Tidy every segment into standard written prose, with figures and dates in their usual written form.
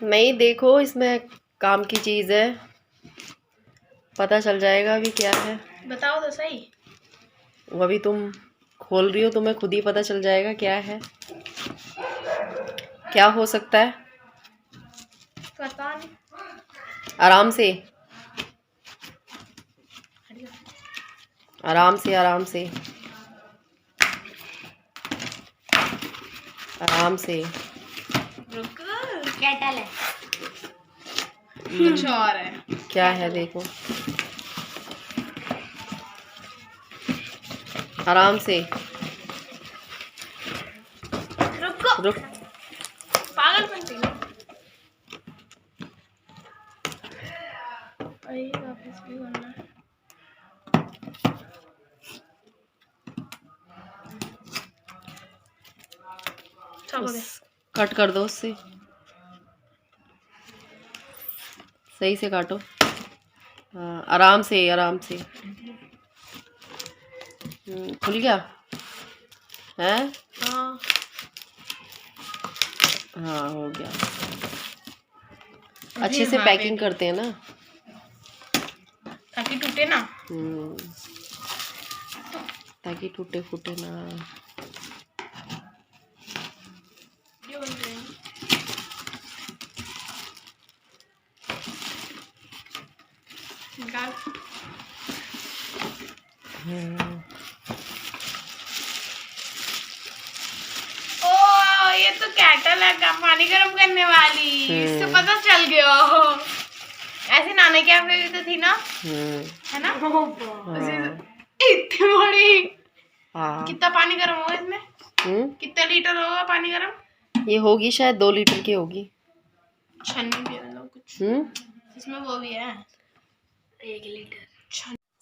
नहीं, देखो इसमें काम की चीज़ है, पता चल जाएगा अभी क्या है। बताओ तो सही। वो अभी तुम खोल रही हो, तुम्हें खुद ही पता चल जाएगा क्या है, क्या हो सकता है। पता नहीं। आराम से, आराम से, आराम से, आराम से। रुक, केटल है। कुछ कुछ और है। क्या है देखो, आराम से। रुको। रुक। पागल बनती हो। वापस भी करना है। कट कर दो उससे, सही से काटो। हाँ, आराम से, आराम से। खुल गया है। हाँ हाँ, हो गया। अच्छे से पैकिंग करते हैं ना, ताकि टूटे ना। ताकि टूटे फूटे ना। निकाल। ओ, ये तो केटल है, पानी गर्म करने वाली। इससे पता चल गया। ऐसे नाने के यहाँ पे भी तो थी ना, है ना? इतनी बड़ी। कितना पानी गर्म होगा इसमें? कितना लीटर होगा पानी गर्म? ये होगी शायद 2 लीटर की होगी। छन्नी भी है कुछ। इसमें वो भी है 1 लीटर।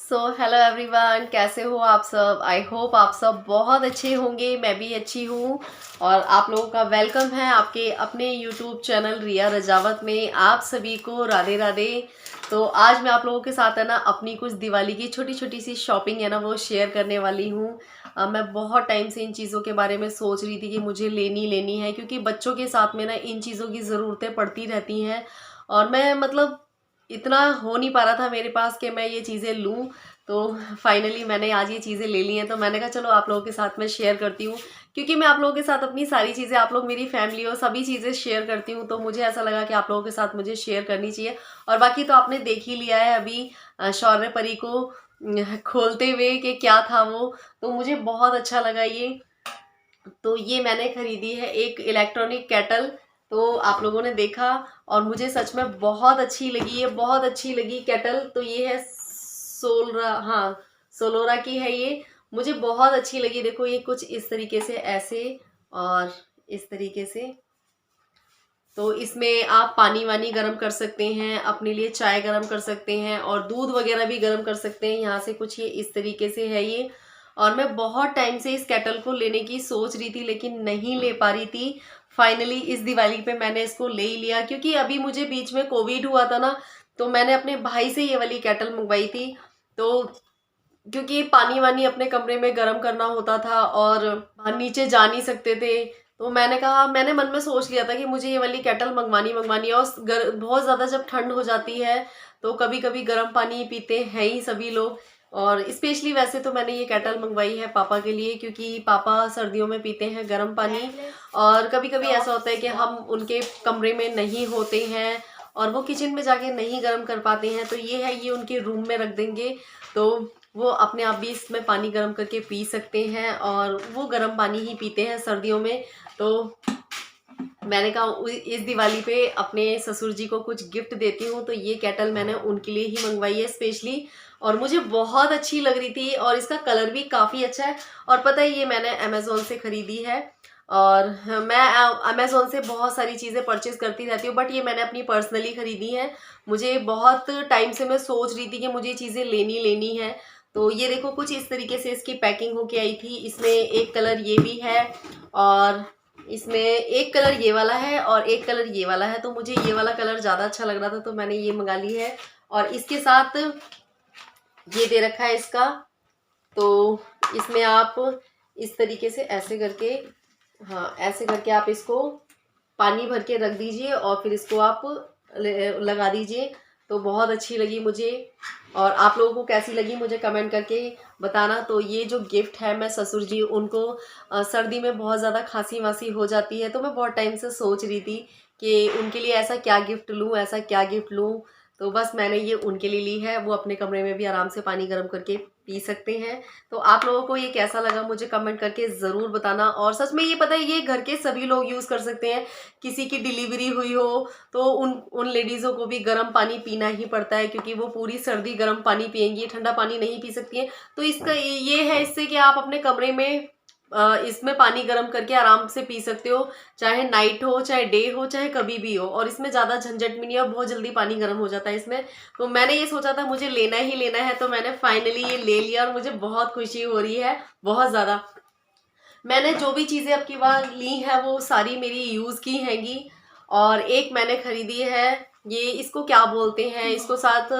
सो हेलो एवरीवन, कैसे हो आप सब। आई होप आप सब बहुत अच्छे होंगे, मैं भी अच्छी हूँ। और आप लोगों का वेलकम है आपके अपने यूट्यूब चैनल रिया रजावत में। आप सभी को राधे राधे। तो आज मैं आप लोगों के साथ है ना अपनी कुछ दिवाली की छोटी छोटी सी शॉपिंग है ना वो शेयर करने वाली हूँ। मैं बहुत टाइम से इन चीज़ों के बारे में सोच रही थी कि मुझे लेनी है, क्योंकि बच्चों के साथ में ना इन चीज़ों की ज़रूरतें पड़ती रहती हैं। और मैं मतलब इतना हो नहीं पा रहा था मेरे पास कि मैं ये चीज़ें लूँ। तो फाइनली मैंने आज ये चीज़ें ले ली हैं, तो मैंने कहा चलो आप लोगों के साथ में शेयर करती हूँ, क्योंकि मैं आप लोगों के साथ अपनी सारी चीज़ें, आप लोग मेरी फैमिली हो, सभी चीज़ें शेयर करती हूँ। तो मुझे ऐसा लगा कि आप लोगों के साथ मुझे शेयर करनी चाहिए। और बाकी तो आपने देख ही लिया है अभी शौर्य परी को खोलते हुए कि क्या था वो। तो मुझे बहुत अच्छा लगा ये। तो ये मैंने खरीदी है एक इलेक्ट्रॉनिक केटल। तो आप लोगों ने देखा और मुझे सच में बहुत अच्छी लगी, ये बहुत अच्छी लगी केटल। तो ये है सोलरा, हाँ सोलोरा की है ये। मुझे बहुत अच्छी लगी। देखो ये कुछ इस तरीके से ऐसे और इस तरीके से। तो इसमें आप पानी वानी गर्म कर सकते हैं, अपने लिए चाय गर्म कर सकते हैं और दूध वगैरह भी गर्म कर सकते हैं। यहाँ से कुछ ये इस तरीके से है ये। और मैं बहुत टाइम से इस केटल को लेने की सोच रही थी लेकिन नहीं ले पा रही थी। फाइनली इस दिवाली पे मैंने इसको ले ही लिया, क्योंकि अभी मुझे बीच में कोविड हुआ था ना, तो मैंने अपने भाई से ये वाली केटल मंगवाई थी। तो क्योंकि पानी वानी अपने कमरे में गर्म करना होता था और नीचे जा नहीं सकते थे, तो मैंने कहा, मैंने मन में सोच लिया था कि मुझे ये वाली केटल मंगवानी है। और बहुत ज़्यादा जब ठंड हो जाती है तो कभी कभी गर्म पानी पीते हैं ही सभी लोग। और स्पेशली वैसे तो मैंने ये केटल मंगवाई है पापा के लिए, क्योंकि पापा सर्दियों में पीते हैं गर्म पानी। और कभी कभी ऐसा होता है कि हम उनके कमरे में नहीं होते हैं और वो किचन में जाके नहीं गर्म कर पाते हैं, तो ये है, ये उनके रूम में रख देंगे। तो वो अपने आप भी इसमें पानी गर्म करके पी सकते हैं और वो गर्म पानी ही पीते हैं सर्दियों में। तो मैंने कहा इस दिवाली पे अपने ससुर जी को कुछ गिफ्ट देती हूँ, तो ये केटल मैंने उनके लिए ही मंगवाई है स्पेशली। और मुझे बहुत अच्छी लग रही थी और इसका कलर भी काफ़ी अच्छा है। और पता है ये मैंने अमेज़ोन से ख़रीदी है। और मैं अमेज़ोन से बहुत सारी चीज़ें परचेज़ करती रहती हूँ, बट ये मैंने अपनी पर्सनली ख़रीदी है। मुझे बहुत टाइम से मैं सोच रही थी कि मुझे चीज़ें लेनी है। तो ये देखो कुछ इस तरीके से इसकी पैकिंग होके आई थी। इसमें एक कलर ये भी है और इसमें एक कलर ये वाला है और एक कलर ये वाला है। तो मुझे ये वाला कलर ज़्यादा अच्छा लग रहा था तो मैंने ये मंगा ली है। और इसके साथ ये दे रखा है इसका। तो इसमें आप इस तरीके से ऐसे करके, हाँ ऐसे करके आप इसको पानी भर के रख दीजिए और फिर इसको आप लगा दीजिए। तो बहुत अच्छी लगी मुझे, और आप लोगों को कैसी लगी मुझे कमेंट करके बताना। तो ये जो गिफ्ट है, मैं ससुर जी उनको सर्दी में बहुत ज़्यादा खांसी वासी हो जाती है, तो मैं बहुत टाइम से सोच रही थी कि उनके लिए ऐसा क्या गिफ्ट लूँ, ऐसा क्या गिफ्ट लूँ। तो बस मैंने ये उनके लिए ली है। वो अपने कमरे में भी आराम से पानी गर्म करके पी सकते हैं। तो आप लोगों को ये कैसा लगा मुझे कमेंट करके ज़रूर बताना। और सच में ये पता है, ये घर के सभी लोग यूज़ कर सकते हैं। किसी की डिलीवरी हुई हो तो उन लेडीज़ों को भी गर्म पानी पीना ही पड़ता है, क्योंकि वो पूरी सर्दी गर्म पानी पिएंगी, ठंडा पानी नहीं पी सकती हैं। तो इसका ये है इससे कि आप अपने कमरे में इसमें पानी गर्म करके आराम से पी सकते हो, चाहे नाइट हो, चाहे डे हो, चाहे कभी भी हो। और इसमें ज़्यादा झंझट भी नहीं है और बहुत जल्दी पानी गर्म हो जाता है इसमें। तो मैंने ये सोचा था मुझे लेना ही लेना है, तो मैंने फाइनली ये ले लिया और मुझे बहुत खुशी हो रही है, बहुत ज़्यादा। मैंने जो भी चीज़ें अब की बार ली हैं वो सारी मेरी यूज़ की हैंगी। और एक मैंने खरीदी है, ये इसको क्या बोलते हैं, इसको साथ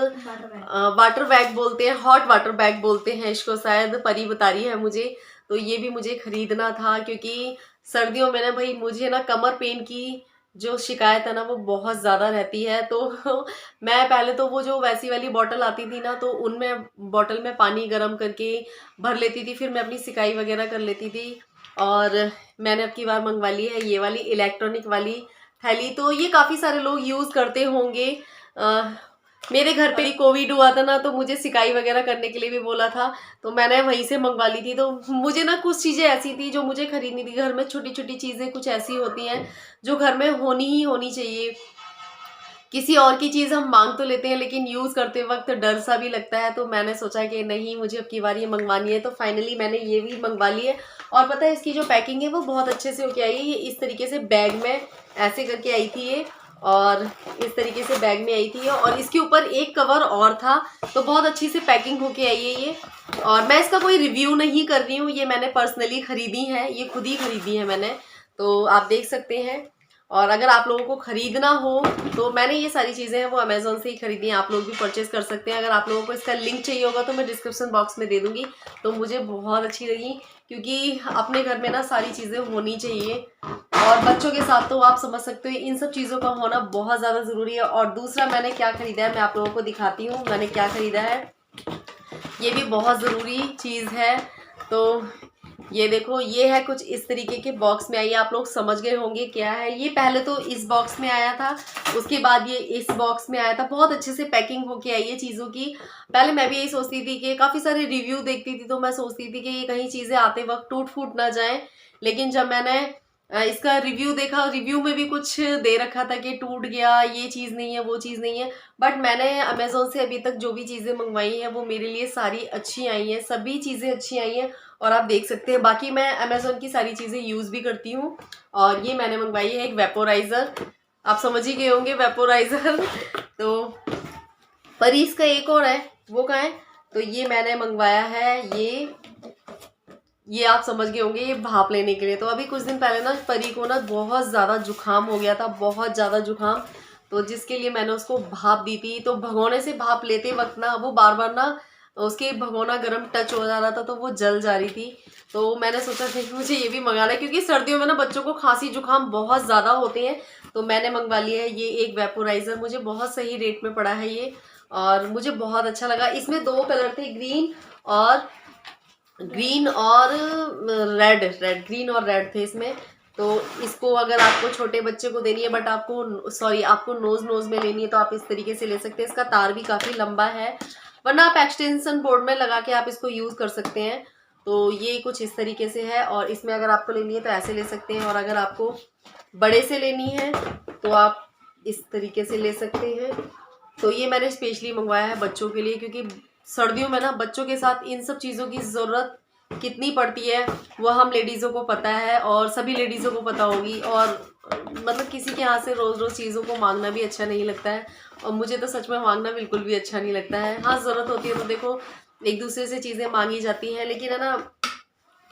वाटर बैग बोलते हैं, हॉट वाटर बैग बोलते हैं इसको, शायद परी बता रही है मुझे। तो ये भी मुझे खरीदना था, क्योंकि सर्दियों में ना भाई मुझे ना कमर पेन की जो शिकायत है ना वो बहुत ज़्यादा रहती है। तो मैं पहले तो वो जो वैसी वाली बॉटल आती थी ना, तो उनमें बॉटल में पानी गर्म करके भर लेती थी, फिर मैं अपनी सिकाई वगैरह कर लेती थी। और मैंने अब की बार मंगवा ली है ये वाली इलेक्ट्रॉनिक वाली थैली। तो ये काफ़ी सारे लोग यूज़ करते होंगे। मेरे घर पे ही कोविड हुआ था ना, तो मुझे सिकाई वगैरह करने के लिए भी बोला था, तो मैंने वहीं से मंगवा ली थी। तो मुझे ना कुछ चीज़ें ऐसी थी जो मुझे खरीदनी थी। घर में छोटी छोटी चीज़ें कुछ ऐसी होती हैं जो घर में होनी ही होनी चाहिए। किसी और की चीज़ हम मांग तो लेते हैं, लेकिन यूज़ करते वक्त डर सा भी लगता है। तो मैंने सोचा कि नहीं, मुझे अब की बार ये मंगवानी है। तो फाइनली मैंने ये भी मंगवा ली है। और पता है इसकी जो पैकिंग है वो बहुत अच्छे से होके आई है। ये इस तरीके से बैग में ऐसे करके आई थी ये, और इस तरीके से बैग में आई थी, और इसके ऊपर एक कवर और था। तो बहुत अच्छी से पैकिंग होके आई है ये। और मैं इसका कोई रिव्यू नहीं कर रही हूँ, ये मैंने पर्सनली खरीदी है, ये खुद ही खरीदी है मैंने। तो आप देख सकते हैं। और अगर आप लोगों को ख़रीदना हो तो मैंने ये सारी चीज़ें हैं वो अमेज़ोन से ही खरीदी हैं, आप लोग भी परचेज़ कर सकते हैं। अगर आप लोगों को इसका लिंक चाहिए होगा तो मैं डिस्क्रिप्शन बॉक्स में दे दूँगी। तो मुझे बहुत अच्छी लगी, क्योंकि अपने घर में ना सारी चीज़ें होनी चाहिए, और बच्चों के साथ तो आप समझ सकते हो इन सब चीज़ों का होना बहुत ज़्यादा ज़रूरी है। और दूसरा मैंने क्या ख़रीदा है मैं आप लोगों को दिखाती हूँ मैंने क्या ख़रीदा है। ये भी बहुत ज़रूरी चीज़ है। तो ये देखो, ये है कुछ इस तरीके के बॉक्स में आई है। आप लोग समझ गए होंगे क्या है ये। पहले तो इस बॉक्स में आया था, उसके बाद ये इस बॉक्स में आया था। बहुत अच्छे से पैकिंग होके आई है चीज़ों की। पहले मैं भी यही सोचती थी कि काफ़ी सारे रिव्यू देखती थी, तो मैं सोचती थी कि ये कहीं चीज़ें आते वक्त टूट फूट ना जाए। लेकिन जब मैंने इसका रिव्यू देखा, रिव्यू में भी कुछ दे रखा था कि टूट गया, ये चीज़ नहीं है, वो चीज़ नहीं है। बट मैंने अमेज़ोन से अभी तक जो भी चीज़ें मंगवाई हैं वो मेरे लिए सारी अच्छी आई हैं, सभी चीज़ें अच्छी आई हैं। और आप देख सकते हैं, बाकी मैं अमेज़ोन की सारी चीज़ें यूज़ भी करती हूँ। और ये मैंने मंगवाई है एक वेपोराइज़र, आप समझ ही गए होंगे वेपोराइज़र। तो परीस का एक और है, वो कहाँ है। तो ये मैंने मंगवाया है, ये आप समझ गए होंगे, ये भाप लेने के लिए। तो अभी कुछ दिन पहले ना परी को ना बहुत ज़्यादा जुकाम हो गया था, बहुत ज़्यादा जुकाम। तो जिसके लिए मैंने उसको भाप दी थी। तो भगोने से भाप लेते वक्त ना वो बार बार ना उसके भगोना गर्म टच हो जा रहा था, तो वो जल जा रही थी। तो मैंने सोचा था कि मुझे ये भी मंगाना है, क्योंकि सर्दियों में ना बच्चों को खांसी जुकाम बहुत ज़्यादा होते हैं। तो मैंने मंगवा लिया है ये एक वेपोराइज़र, मुझे बहुत सही रेट में पड़ा है ये, और मुझे बहुत अच्छा लगा। इसमें 2 कलर थे, ग्रीन और रेड, ग्रीन और रेड थे इसमें। तो इसको अगर आपको छोटे बच्चे को देनी है, बट आपको नोज में लेनी है, तो आप इस तरीके से ले सकते हैं। इसका तार भी काफ़ी लंबा है, वरना आप एक्सटेंशन बोर्ड में लगा के आप इसको यूज़ कर सकते हैं। तो ये कुछ इस तरीके से है, और इसमें अगर आपको लेनी है तो ऐसे ले सकते हैं, और अगर आपको बड़े से लेनी है तो आप इस तरीके से ले सकते हैं। तो ये मैंने स्पेशली मंगवाया है बच्चों के लिए, क्योंकि सर्दियों में ना बच्चों के साथ इन सब चीज़ों की ज़रूरत कितनी पड़ती है वो हम लेडीज़ों को पता है, और सभी लेडीज़ों को पता होगी। और मतलब किसी के यहाँ से रोज़ रोज़ चीज़ों को मांगना भी अच्छा नहीं लगता है, और मुझे तो सच में मांगना बिल्कुल भी अच्छा नहीं लगता है। हाँ, ज़रूरत होती है तो देखो एक दूसरे से चीज़ें मांगी जाती हैं, लेकिन है ना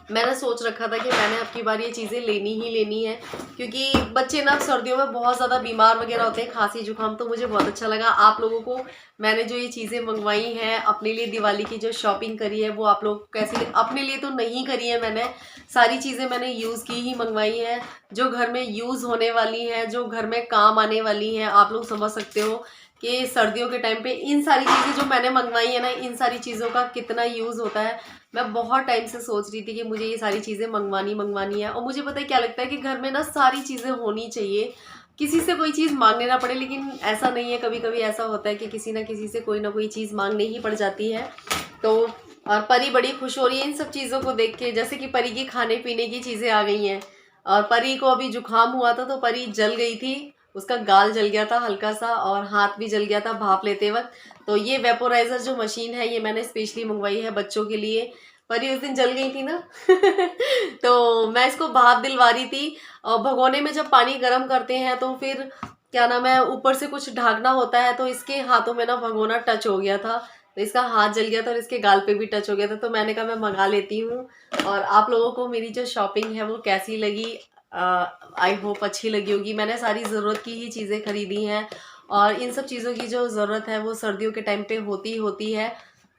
मैंने सोच रखा था कि मैंने अब की बार ये चीज़ें लेनी ही लेनी है, क्योंकि बच्चे ना सर्दियों में बहुत ज़्यादा बीमार वगैरह होते हैं, खांसी जुकाम। तो मुझे बहुत अच्छा लगा आप लोगों को मैंने जो ये चीज़ें मंगवाई हैं अपने लिए, दिवाली की जो शॉपिंग करी है वो आप लोग कैसी, अपने लिए तो नहीं करी है मैंने, सारी चीज़ें मैंने यूज़ की ही मंगवाई हैं, जो घर में यूज़ होने वाली हैं, जो घर में काम आने वाली हैं। आप लोग समझ सकते हो कि सर्दियों के टाइम पे इन सारी चीज़ें जो मैंने मंगवाई है ना, इन सारी चीज़ों का कितना यूज़ होता है। मैं बहुत टाइम से सोच रही थी कि मुझे ये सारी चीज़ें मंगवानी है, और मुझे पता है क्या लगता है कि घर में ना सारी चीज़ें होनी चाहिए, किसी से कोई चीज़ मांगने ना पड़े। लेकिन ऐसा नहीं है, कभी कभी ऐसा होता है कि किसी ना किसी से कोई ना कोई चीज़ मांगनी ही पड़ जाती है। तो और परी बड़ी खुश हो रही है इन सब चीज़ों को देख के, जैसे कि परी की खाने पीने की चीज़ें आ गई हैं। और परी को अभी जुकाम हुआ था तो परी जल गई थी, उसका गाल जल गया था हल्का सा, और हाथ भी जल गया था भाप लेते वक्त। तो ये वेपोराइज़र जो मशीन है ये मैंने स्पेशली मंगवाई है बच्चों के लिए। परी उस दिन जल गई थी ना तो मैं इसको भाप दिलवा रही थी। और भगोने में जब पानी गर्म करते हैं तो फिर क्या नाम है, ऊपर से कुछ ढाकना होता है, तो इसके हाथों में ना भगोना टच हो गया था, तो इसका हाथ जल गया था और इसके गाल पे भी टच हो गया था। तो मैंने कहा मैं मंगा लेती हूँ। और आप लोगों को मेरी जो शॉपिंग है वो कैसी लगी, आई होप अच्छी लगी होगी। मैंने सारी ज़रूरत की ही चीज़ें खरीदी हैं, और इन सब चीज़ों की जो ज़रूरत है वो सर्दियों के टाइम पे होती है।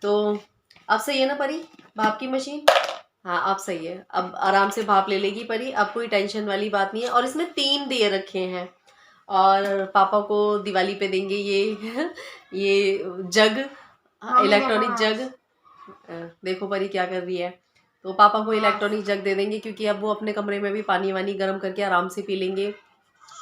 तो अब सही है ना परी भाप की मशीन? हाँ अब सही है, अब आराम से भाप ले लेगी परी, अब कोई टेंशन वाली बात नहीं है। और इसमें 3 दे रखे हैं, और पापा को दिवाली पे देंगे ये ये जग, इलेक्ट्रॉनिक जग। देखो परी क्या कर रही है। तो पापा को इलेक्ट्रॉनिक जग दे देंगे, क्योंकि अब वो अपने कमरे में भी पानी वानी गर्म करके आराम से पी लेंगे।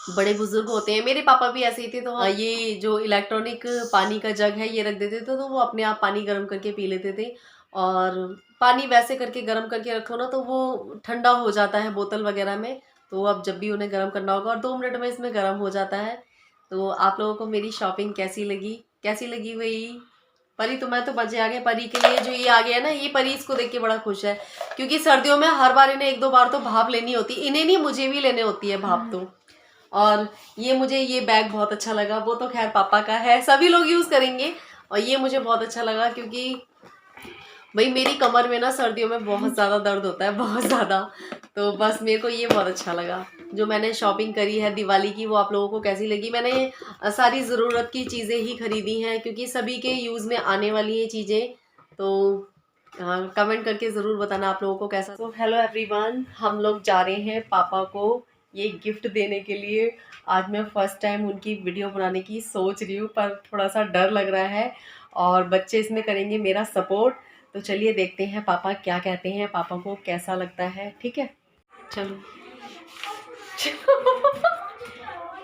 बड़े बुजुर्ग होते हैं, मेरे पापा भी ऐसे ही थे। तो हाँ, ये जो इलेक्ट्रॉनिक पानी का जग है ये रख देते थे, तो वो अपने आप पानी गर्म करके पी लेते थे। और पानी वैसे करके गर्म करके रखो ना तो वो ठंडा हो जाता है बोतल वगैरह में, तो अब जब भी उन्हें गर्म करना होगा और 2 मिनट में इसमें गर्म हो जाता है। तो आप लोगों को मेरी शॉपिंग कैसी लगी हुई? परी तुम्हें तो मजे आ गए। परी के लिए जो ये आ गया ना, ये परी इसको देख के बड़ा खुश है, क्योंकि सर्दियों में हर बार इन्हें 1-2 बार तो भाप लेनी होती, इन्हें नहीं मुझे भी लेने होती है भाप। तो और ये मुझे ये बैग बहुत अच्छा लगा, वो तो खैर पापा का है, सभी लोग यूज़ करेंगे। और ये मुझे बहुत अच्छा लगा, क्योंकि भाई मेरी कमर में ना सर्दियों में बहुत ज़्यादा दर्द होता है, बहुत ज़्यादा। तो बस मेरे को ये बहुत अच्छा लगा। जो मैंने शॉपिंग करी है दिवाली की वो आप लोगों को कैसी लगी? मैंने सारी ज़रूरत की चीज़ें ही खरीदी हैं, क्योंकि सभी के यूज़ में आने वाली ये चीज़ें। तो हाँ, कमेंट करके ज़रूर बताना आप लोगों को कैसा। तो हेलो एवरीवन, हम लोग जा रहे हैं पापा को ये गिफ्ट देने के लिए। आज मैं फ़र्स्ट टाइम उनकी वीडियो बनाने की सोच रही हूँ, पर थोड़ा सा डर लग रहा है, और बच्चे इसमें करेंगे मेरा सपोर्ट। तो चलिए देखते हैं पापा क्या कहते हैं, पापा को कैसा लगता है। ठीक है, चलो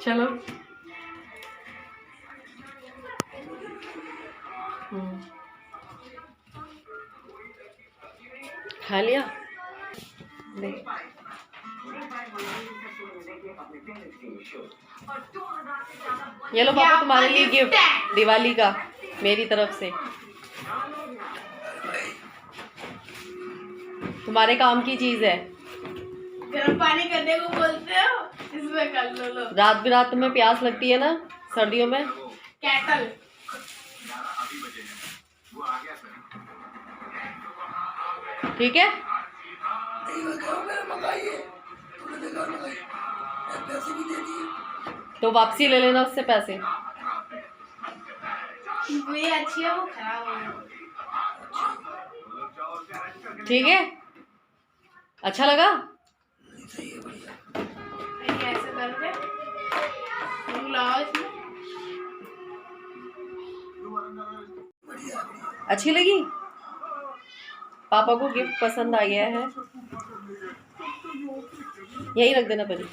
चलो। खा लिया? ये लो पापा तुम्हारे लिए गिफ्ट दिवाली का मेरी तरफ से, तुम्हारे काम की चीज है। गर्म पानी करने को बोलते हो, इसमें कर लो। रात बिरात तुम्हें प्यास लगती है ना सर्दियों में। कैटल ठीक है, तो वापसी ले लेना उससे पैसे। ये अच्छी है, वो खराब हो। ठीक है, अच्छा लगा? ऐसे करके लाओ इसमें। अच्छी लगी? पापा को गिफ्ट पसंद आ गया है, यही रख देना पहले।